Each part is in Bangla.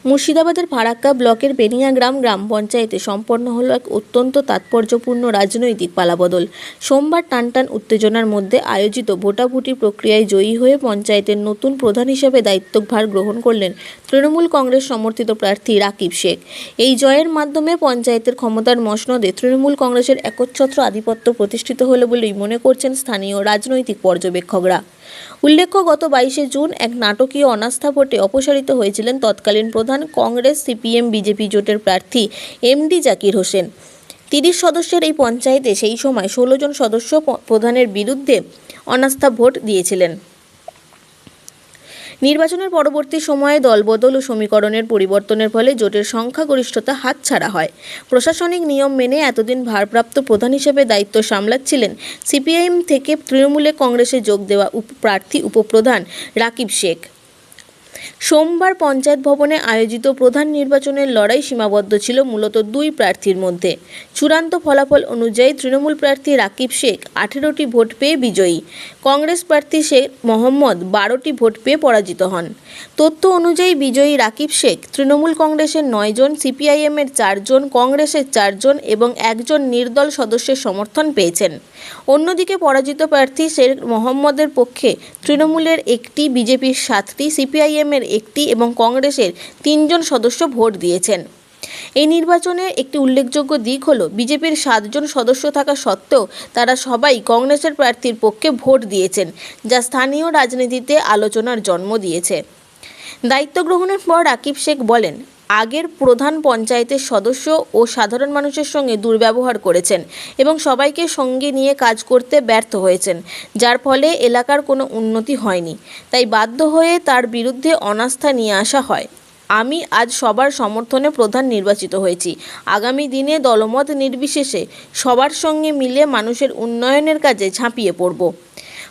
মুর্শিদাবাদের ফারাক্কা ব্লকের বেনিয়াগ্রাম গ্রাম পঞ্চায়েতে সম্পন্ন হলো এক অত্যন্ত তাৎপর্যপূর্ণ রাজনৈতিক পালাবদল। সোমবার টানটান উত্তেজনার মধ্যে আয়োজিত ভোটাভুটি প্রক্রিয়ায় জয়ী হয়ে পঞ্চায়েতের নতুন প্রধান হিসেবে দায়িত্বভার গ্রহণ করলেন তৃণমূল কংগ্রেস সমর্থিত প্রার্থী রাকিব শেখ। এই জয়ের মাধ্যমে পঞ্চায়েতের ক্ষমতার মসনদে তৃণমূল কংগ্রেসের একচ্ছত্র আধিপত্য প্রতিষ্ঠিত হলো বলেই মনে করছেন স্থানীয় রাজনৈতিক পর্যবেক্ষকরা। উল্লেখ্য, গত 22শে জুন এক নাটকীয় অনাস্থা ভোটে অপসারিত হয়েছিলেন তৎকালীন প্রধান কংগ্রেস সিপিএম বিজেপি জোটের প্রার্থী এমডি জাকির হোসেন। 30 সদস্যের এই পঞ্চায়েতে সেই সময় 16 জন সদস্য প্রধানের বিরুদ্ধে অনাস্থা ভোট দিয়েছিলেন। নির্বাচনের পরবর্তী সময়ে দলবদল ও সমীকরণের পরিবর্তনের ফলে জোটের সংখ্যাগরিষ্ঠতা হাতছাড়া হয়। প্রশাসনিক নিয়ম মেনে এতদিন ভারপ্রাপ্ত প্রধান হিসেবে দায়িত্ব সামলাচ্ছিলেন সিপিআইএম থেকে তৃণমূলে কংগ্রেসে যোগ দেওয়া প্রার্থী উপপ্রধান রাকিব শেখ। সোমবার পঞ্চায়েত ভবনে আয়োজিত প্রধান নির্বাচনের লড়াই সীমাবদ্ধ ছিল মূলত দুই প্রার্থীর মধ্যে। চূড়ান্ত ফলাফল অনুযায়ী তৃণমূল প্রার্থী রাকিব শেখ 18টি ভোট পেয়ে বিজয়ী। কংগ্রেস প্রার্থী শেখ মোহাম্মদ 12টি ভোট পেয়ে পরাজিত হন। তথ্য অনুযায়ী বিজয়ী রাকিব শেখ তৃণমূল কংগ্রেসের 9 জন, সিপিআইএমের 4 জন, কংগ্রেসের 4 জন এবং একজন নির্দল সদস্যের সমর্থন পেয়েছেন। অন্যদিকে পরাজিত প্রার্থী শেখ মোহাম্মদের পক্ষে তৃণমূলের 1টি, বিজেপির 7টি, সিপিআইএমের 1টি এবং কংগ্রেসের 3 জন সদস্য ভোট দিয়েছেন। এই নির্বাচনে একটি উল্লেখযোগ্য দিক হল বিজেপির 7 জন সদস্য থাকা সত্ত্বেও তারা সবাই কংগ্রেসের প্রার্থীর পক্ষে ভোট দিয়েছেন, যা স্থানীয় রাজনীতিতে আলোচনার জন্ম দিয়েছে। দায়িত্ব গ্রহণের পর রাকিব শেখ বলেন, আগের প্রধান পঞ্চায়েতের সদস্য ও সাধারণ মানুষের সঙ্গে দুর্ব্যবহার করেছেন এবং সবাইকে সঙ্গে নিয়ে কাজ করতে ব্যর্থ হয়েছেন, যার ফলে এলাকার কোনো উন্নতি হয়নি। তাই বাধ্য হয়ে তার বিরুদ্ধে অনাস্থা নিয়ে আসা হয়। আমি আজ সবার সমর্থনে প্রধান নির্বাচিত হয়েছি। আগামী দিনে দলমত নির্বিশেষে সবার সঙ্গে মিলে মানুষের উন্নয়নের কাজে ঝাঁপিয়ে পড়ব।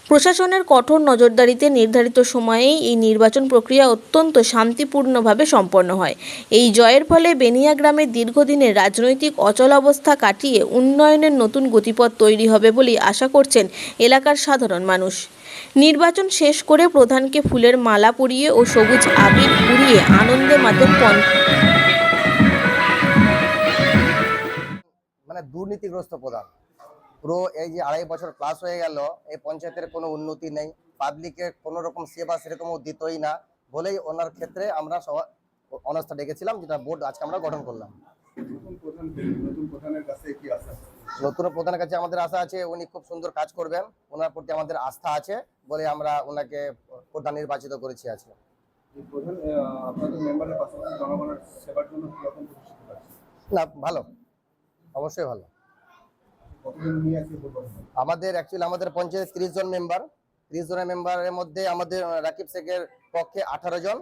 প্রশাসনের কঠোর নজরদারিতে নির্ধারিত সময়েই এই নির্বাচন প্রক্রিয়া অত্যন্ত শান্তিপূর্ণভাবে সম্পন্ন হয়। এই জয়ের ফলে বেনিয়াগ্রামের দীর্ঘদিনের রাজনৈতিক অচলাবস্থা কাটিয়ে উন্নয়নের নতুন গতিপথ তৈরি হবে বলেই আশা করছেন এলাকার সাধারণ মানুষ। নির্বাচন শেষ করে প্রধানকে ফুলের মালা পরিয়ে ও সবুজ আবির উড়িয়ে আনন্দে মাতেন দুর্নীতিগ্রস্ত প্রধান। পুরো এই যে 2.5 বছর প্লাস হয়ে গেল, এই পঞ্চায়েতের কোনো উন্নতি নেই, পাবলিকের কোনো রকম সেবা সেরকমও দিতই না বলেই ওনার ক্ষেত্রে আমরা অনাস্থা ডেকেছিলাম, যেটা বোর্ড আজকে আমরা গঠন করলাম। নতুন প্রধানের কাছে আমাদের আশা আছে উনি খুব সুন্দর কাজ করবেন, ওনার প্রতি আমাদের আস্থা আছে বলে আমরা ওনাকে প্রধান নির্বাচিত করেছি আজকে। না, ভালো, অবশ্যই ভালো। আমাদের পঞ্চায়েত 30 জন মেম্বার, 30 জনের মেম্বারের মধ্যে আমাদের রাকিব শেখের পক্ষে 18 জন,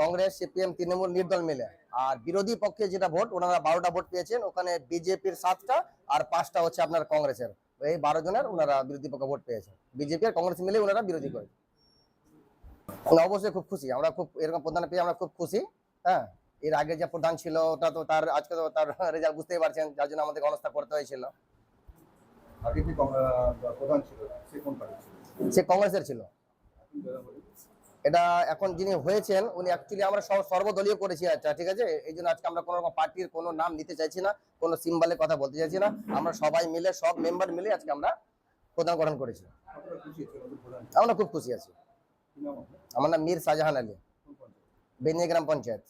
কংগ্রেস, সিপিএম, তৃণমূল নির্দল মিলে। আর বিরোধী পক্ষে যেটা ভোট, ওনারা 12টা ভোট পেয়েছেন। ওখানে বিজেপির 7টা আর 5টা হচ্ছে আপনার কংগ্রেসের। এই 12 জনের ওনারা বিরোধী পক্ষে ভোট পেয়েছেন। বিজেপি আর কংগ্রেস মিলে ওনারা বিরোধী করে। অবশ্যই খুব খুশি আমরা, খুব এরকম প্রধান পেয়ে আমরা খুব খুশি। হ্যাঁ, এর আগে যে প্রধান ছিল ওটা তো তার আজকে তো তার রেজাল্ট বুঝতেই পারছেন, যার জন্য আমাদের অনাস্থা করতে হয়েছিল। সে কংগ্রেসের ছিল। এটা এখন যিনি হয়েছেন উনি অ্যাকচুয়ালি আমরা সর্বদলীয় করেছি, আচ্ছা ঠিক আছে। এই জন্য আজকে আমরা কোনো রকম পার্টির কোনো নাম নিতে চাইছি না, কোনো সিম্বলের কথা বলতে চাইছি না। আমরা সবাই মিলে, সব মেম্বার মিলে আজকে আমরা প্রধান গঠন করেছি। আমরা খুব খুশি আছি। আমার নাম মীর শাহজাহান আলী, বেনিয়াগ্রাম পঞ্চায়েত।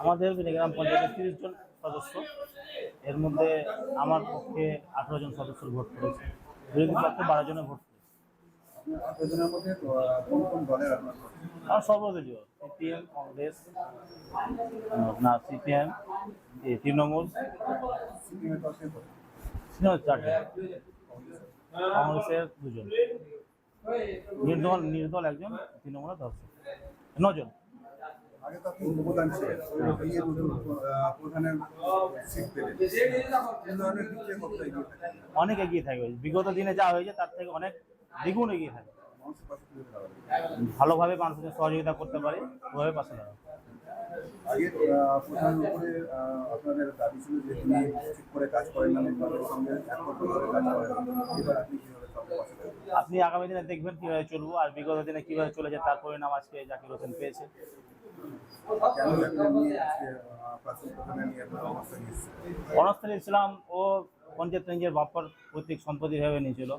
আমাদের বেনিয়াগ্রাম পঞ্চায়েতের 30 জন সদস্য, এর মধ্যে আমার পক্ষে 18 জন সদস্য ভোট করেছে, বিরোধী পক্ষে 12 জনের ভোট করেছে। আমার সর্বদলীয় সিপিএম, কংগ্রেস, না সিপিএম, তৃণমূল, 4জন, কংগ্রেসের 2 জন, নির্দল 1 জন, তৃণমূলের 10 জন, 9 জন। অনেক এগিয়ে থাকবে, বিগত দিনে যা হয়েছে তার থেকে অনেক দ্বিগুণ এগিয়ে থাকবে। ভালোভাবে মানুষের সহযোগিতা করতে পারি, ওভাবে পাশে দাঁড়াবো। আগে প্রধানের উপরে আপনাদের দাবি ছিল যে তিনি ঠিক করে কাজ করেন না, মেম্বারদের সঙ্গে একত্রভাবে কাজ করেন। এবার আপনি কিভাবে সঙ্গে পাশে থাকবেন? আপনি আগামী দিনে দেখবেন কিভাবে চলবো, আর বিগত দিনে কিভাবে চলেছে তার পরিণাম আজকে জাকির হোসেন পেয়েছে। কেন জাকির নিয়ে আজকে প্রাথমিক প্রধানের নিয়ে আপনার অবস্থা নিয়েছে? অনাস্থান ইসলাম ও পঞ্চায়েত রেঞ্জের বাপ্পার পৈতৃক সম্পত্তি ভেবে নিয়েছিল।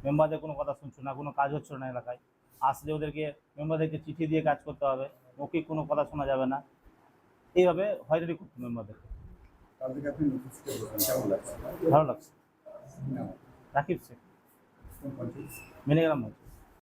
মেম্বারদের কোনো কথা শুনছো না, কোনো কাজ হচ্ছে না এলাকায়। আসলে ওদেরকে মেম্বারদেরকে চিঠি দিয়ে কাজ করতে হবে, মৌখিক কোনো কথা শোনা যাবে না, এইভাবে হয়রানি করতো মেম্বারদের। তার থেকে আপনি নোটিশ করেছেন, কেমন লাগছে? ভালো লাগছে। না, রাকিব শেখ, কোন পঞ্চায়েত? মেনে গেলাম।